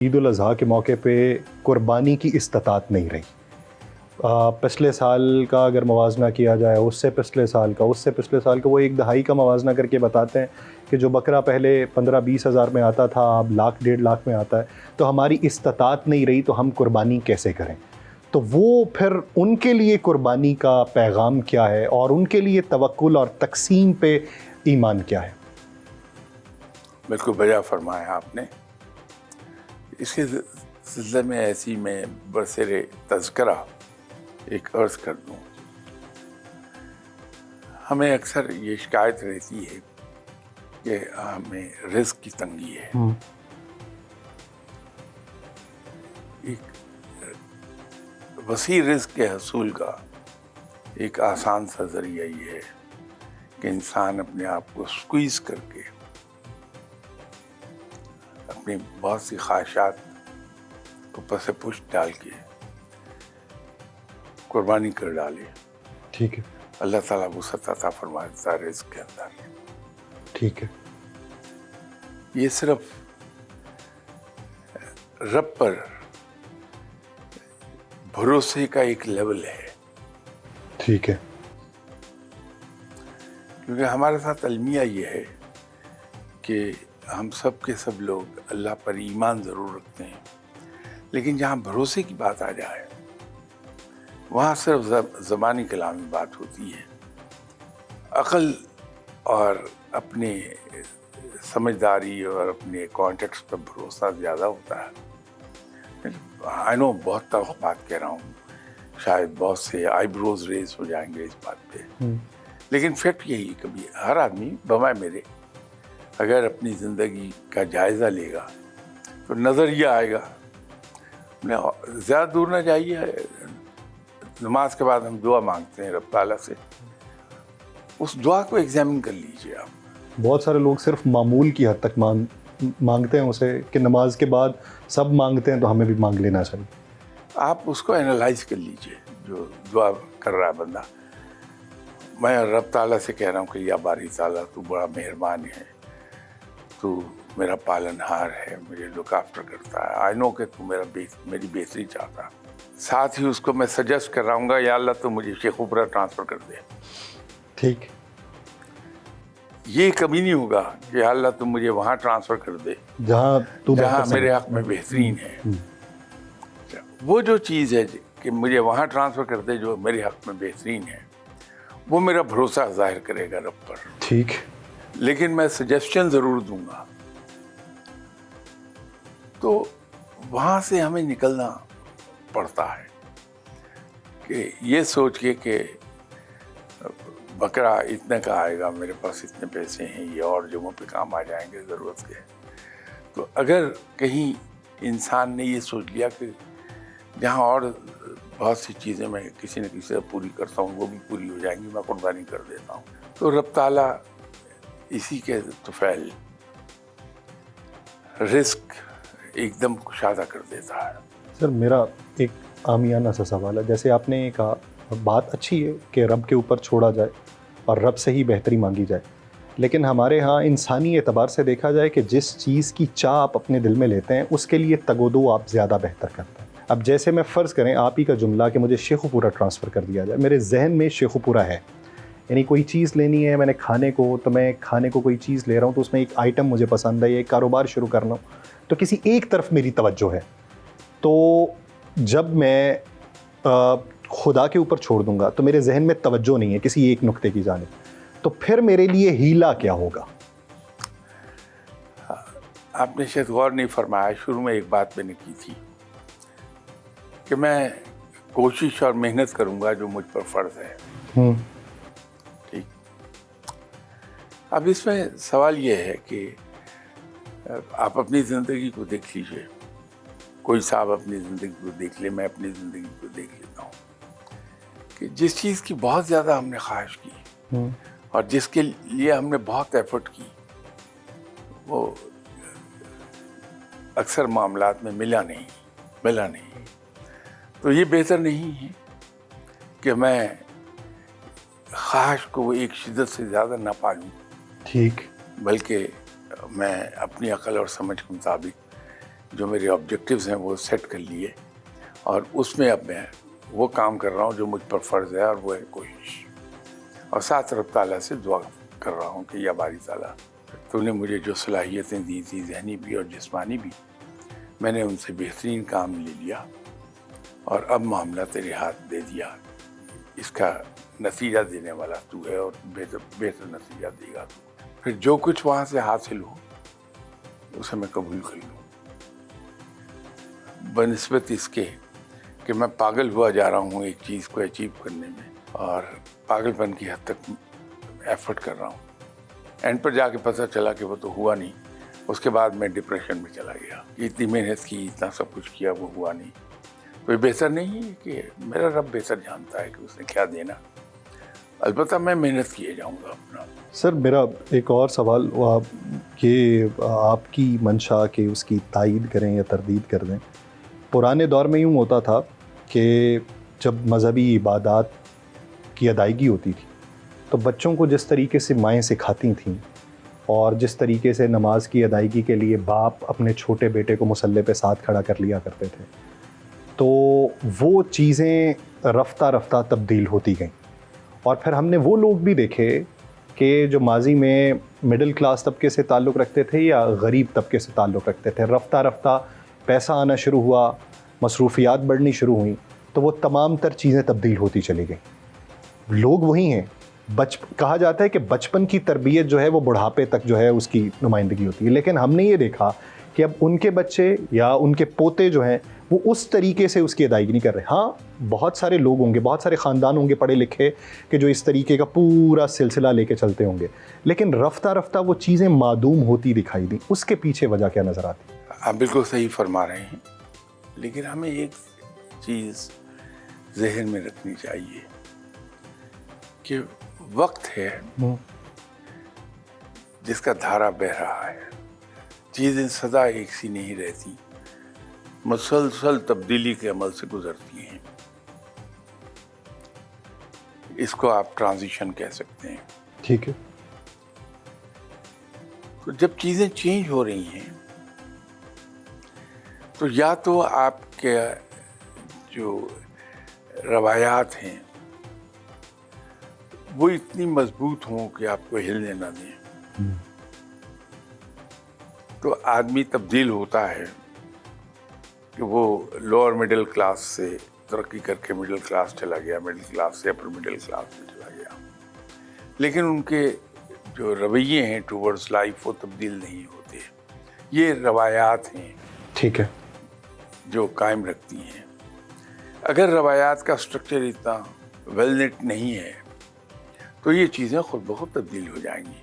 عید الاضحیٰ کے موقع پہ قربانی کی استطاعت نہیں رہی۔ پچھلے سال کا اگر موازنہ کیا جائے، اس سے پچھلے سال کا وہ ایک دہائی کا موازنہ کر کے بتاتے ہیں کہ جو بکرا پہلے 15-20 ہزار میں آتا تھا اب 1,00,000-1,50,000 میں آتا ہے، تو ہماری استطاعت نہیں رہی تو ہم قربانی کیسے کریں؟ تو وہ پھر ان کے لیے قربانی کا پیغام کیا ہے اور ان کے لیے توکل اور تقسیم پہ ایمان کیا ہے؟ بالکل بجا فرمایا آپ نے۔ اس کے سلسلے میں ایسی میں برسر تذکرہ ایک عرض کر دوں۔ ہمیں اکثر یہ شکایت رہتی ہے کہ ہمیں رزق کی تنگی ہے۔ ایک وسیع رزق کے حصول کا ایک آسان سا ذریعہ یہ ہے کہ انسان اپنے آپ کو سکویز کر کے اپنی بہت سی خواہشات کو پس پشت ڈال کے قربانی کر ڈالے۔ ٹھیک ہے، اللہ تعالیٰ وسعت عطا فرما دیتا ہے رزق کے اندر۔ ٹھیک ہے، یہ صرف رب پر بھروسے کا ایک لیول ہے، ٹھیک ہے، کیونکہ ہمارے ساتھ المیہ یہ ہے کہ ہم سب کے سب لوگ اللہ پر ایمان ضرور رکھتے ہیں، لیکن جہاں بھروسے کی بات آ جائے وہاں صرف زبانی کلامی بات ہوتی ہے۔ عقل اور اپنے سمجھداری اور اپنے کانٹیکس پر بھروسہ زیادہ ہوتا ہے۔ آئی نو بہت تلخ بات کہہ رہا ہوں، شاید بہت سے آئی بروز ریز ہو جائیں گے اس بات پہ، لیکن فیکٹ یہی کبھی ہر آدمی بمائے میرے اگر اپنی زندگی کا جائزہ لے گا تو نظر یہ آئے گا۔ زیادہ دور نہ جائیے، نماز کے بعد ہم دعا مانگتے ہیں رب تعالیٰ سے، اس دعا کو ایگزامن کر لیجئے آپ۔ بہت سارے لوگ صرف معمول کی حد تک مانگتے ہیں اسے کہ نماز کے بعد سب مانگتے ہیں تو ہمیں بھی مانگ لینا چاہیے۔ آپ اس کو انالائز کر لیجئے جو دعا کر رہا ہے بندہ۔ میں رب تعالیٰ سے کہہ رہا ہوں کہ یا باری تعالیٰ تو بڑا مہربان ہے، تو میرا پالن ہار ہے، مجھے لک آفٹر کرتا ہے، آئی نو کہ تو میری بہتری چاہتا۔ ساتھ ہی اس کو میں سجیسٹ کر رہا ہوں گا یا اللہ تو مجھے شیخ اوپرا ٹرانسفر کر دے۔ ٹھیک، یہ کبھی نہیں ہوگا کہ اللہ تم مجھے وہاں ٹرانسفر کر دے جہاں میرے حق میں بہترین ہے۔ وہ جو چیز ہے کہ مجھے وہاں ٹرانسفر کر دے جو میرے حق میں بہترین ہے، وہ میرا بھروسہ ظاہر کرے گا رب پر۔ ٹھیک، لیکن میں سجیشن ضرور دوں گا۔ تو وہاں سے ہمیں نکلنا پڑتا ہے کہ یہ سوچ کے کہ بکرا اتنے کا آئے گا، میرے پاس اتنے پیسے ہیں، یہ اور جگہوں پہ کام آ جائیں گے ضرورت کے۔ تو اگر کہیں انسان نے یہ سوچ لیا کہ جہاں اور بہت سی چیزیں میں کسی نہ کسی سے پوری کرتا ہوں وہ بھی پوری ہو جائیں گی، میں قربانی کر دیتا ہوں، تو رب تعالیٰ اسی کے طفیل رزق ایک دم کشادہ کر دیتا ہے۔ سر میرا ایک عامیانہ سا سوال ہے، جیسے آپ نے کہا بات اچھی ہے کہ رب کے اوپر چھوڑا جائے اور رب سے ہی بہتری مانگی جائے، لیکن ہمارے ہاں انسانی اعتبار سے دیکھا جائے کہ جس چیز کی چاہ آپ اپنے دل میں لیتے ہیں اس کے لیے تگ و دو آپ زیادہ بہتر کرتے ہیں۔ اب جیسے میں فرض کریں آپ ہی کا جملہ کہ مجھے شیخو پورا ٹرانسفر کر دیا جائے، میرے ذہن میں شیخو پورا ہے، یعنی کوئی چیز لینی ہے میں نے کھانے کو، تو میں کھانے کو کوئی چیز لے رہا ہوں تو اس میں ایک آئٹم مجھے پسند ہے، یہ ایک کاروبار شروع کرنا ہوں تو کسی ایک طرف میری توجہ ہے، تو جب میں خدا کے اوپر چھوڑ دوں گا تو میرے ذہن میں توجہ نہیں ہے کسی ایک نقطے کی جانب، تو پھر میرے لیے ہیلا کیا ہوگا؟ آپ نے شاید غور نہیں فرمایا، شروع میں ایک بات میں نے کی تھی کہ میں کوشش اور محنت کروں گا جو مجھ پر فرض ہے۔ ٹھیک، اب اس میں سوال یہ ہے کہ آپ اپنی زندگی کو دیکھ لیجئے، کوئی صاحب اپنی زندگی کو دیکھ لے، میں اپنی زندگی کو دیکھ لیتا ہوں کہ جس چیز کی بہت زیادہ ہم نے خواہش کی اور جس کے لیے ہم نے بہت ایفرٹ کی، وہ اکثر معاملات میں ملا نہیں، تو یہ بہتر نہیں ہے کہ میں خواہش کو ایک شدت سے زیادہ نہ پالوں، ٹھیک، بلکہ میں اپنی عقل اور سمجھ کے مطابق جو میرے آبجیکٹیوز ہیں وہ سیٹ کر لیے، اور اس میں اب میں وہ کام کر رہا ہوں جو مجھ پر فرض ہے، اور وہ ہے کوشش، اور ساتھ رب تعالیٰ سے دعا کر رہا ہوں کہ یا باری تعالیٰ، تو نے مجھے جو صلاحیتیں دی تھی ذہنی بھی اور جسمانی بھی، میں نے ان سے بہترین کام لے لیا، اور اب معاملہ تیرے ہاتھ دے دیا، اس کا نتیجہ دینے والا تو ہے، اور بہتر نتیجہ دے گا تو، پھر جو کچھ وہاں سے حاصل ہو اسے میں قبول کر لوں، بنسبت اس کے کہ میں پاگل ہوا جا رہا ہوں ایک چیز کو اچیو کرنے میں، اور پاگل پن کی حد تک ایفرٹ کر رہا ہوں، اینڈ پر جا کے پتہ چلا کہ وہ تو ہوا نہیں، اس کے بعد میں ڈپریشن میں چلا گیا، اتنی محنت کی، اتنا سب کچھ کیا، وہ ہوا نہیں، کوئی بہتر نہیں ہے کہ میرا رب بہتر جانتا ہے کہ اس نے کیا دینا، البتہ میں محنت کیے جاؤں گا اپنا۔ سر میرا ایک اور سوال، کہ آپ کی منشا کہ اس کی تائید کریں یا تردید کر دیں، پرانے دور میں یوں ہوتا تھا کہ جب مذہبی عبادات کی ادائیگی ہوتی تھی تو بچوں کو جس طریقے سے مائیں سکھاتی تھیں، اور جس طریقے سے نماز کی ادائیگی کے لیے باپ اپنے چھوٹے بیٹے کو مصلی پہ ساتھ کھڑا کر لیا کرتے تھے، تو وہ چیزیں رفتہ رفتہ تبدیل ہوتی گئیں، اور پھر ہم نے وہ لوگ بھی دیکھے کہ جو ماضی میں مڈل کلاس طبقے سے تعلق رکھتے تھے یا غریب طبقے سے تعلق رکھتے تھے، رفتہ رفتہ پیسہ آنا شروع ہوا، مصروفیات بڑھنی شروع ہوئیں، تو وہ تمام تر چیزیں تبدیل ہوتی چلی گئیں، لوگ وہی ہیں، کہا جاتا ہے کہ بچپن کی تربیت جو ہے وہ بڑھاپے تک جو ہے اس کی نمائندگی ہوتی ہے، لیکن ہم نے یہ دیکھا کہ اب ان کے بچے یا ان کے پوتے جو ہیں وہ اس طریقے سے اس کی ادائیگی نہیں کر رہے۔ ہاں بہت سارے لوگ ہوں گے، بہت سارے خاندان ہوں گے پڑھے لکھے کہ جو اس طریقے کا پورا سلسلہ لے کے چلتے ہوں گے، لیکن رفتہ رفتہ وہ چیزیں معدوم ہوتی دکھائی دیں، اس کے پیچھے وجہ کیا نظر آتی؟ آپ بالکل صحیح فرما رہے ہیں، لیکن ہمیں ایک چیز ذہن میں رکھنی چاہیے کہ وقت ہے جس کا دھارا بہہ رہا ہے، چیزیں سدا ایک سی نہیں رہتی، مسلسل تبدیلی کے عمل سے گزرتی ہیں، اس کو آپ ٹرانزیشن کہہ سکتے ہیں۔ ٹھیک ہے، تو جب چیزیں چینج ہو رہی ہیں تو یا تو آپ کے جو روایات ہیں وہ اتنی مضبوط ہوں کہ آپ کو ہلنے نہ دیں، تو آدمی تبدیل ہوتا ہے کہ وہ لوور مڈل کلاس سے ترقی کر کے مڈل کلاس چلا گیا، مڈل کلاس سے اپر مڈل کلاس میں چلا گیا، لیکن ان کے جو رویے ہیں ٹورڈز لائف وہ تبدیل نہیں ہوتے، یہ روایات ہیں ٹھیک ہے، جو قائم رکھتی ہیں۔ اگر روایات کا سٹرکچر اتنا ویل نیٹ نہیں ہے تو یہ چیزیں خود بخود تبدیل ہو جائیں گی۔